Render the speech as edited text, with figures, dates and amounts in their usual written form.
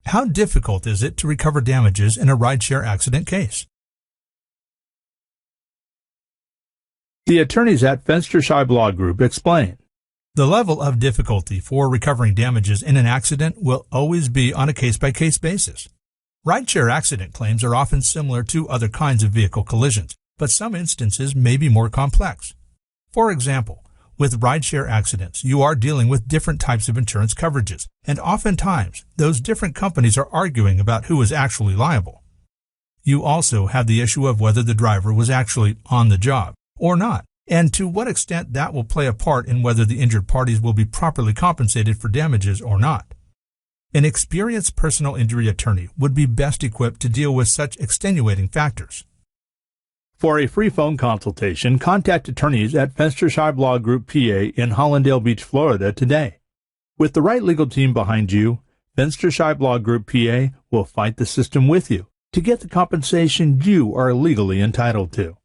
How difficult is it to recover damages in a rideshare accident case? The attorneys at Fenstersheib Law Group explain. The level of difficulty for recovering damages in an accident will always be on a case-by-case basis. Rideshare accident claims are often similar to other kinds of vehicle collisions, but some instances may be more complex. For example, with rideshare accidents, you are dealing with different types of insurance coverages, and oftentimes, those different companies are arguing about who is actually liable. You also have the issue of whether the driver was actually on the job or not, and to what extent that will play a part in whether the injured parties will be properly compensated for damages or not. An experienced personal injury attorney would be best equipped to deal with such extenuating factors. For a free phone consultation, contact attorneys at Fenstersheib Law Group PA in Hallandale Beach, Florida today. With the right legal team behind you, Fenstersheib Law Group PA will fight the system with you to get the compensation you are legally entitled to.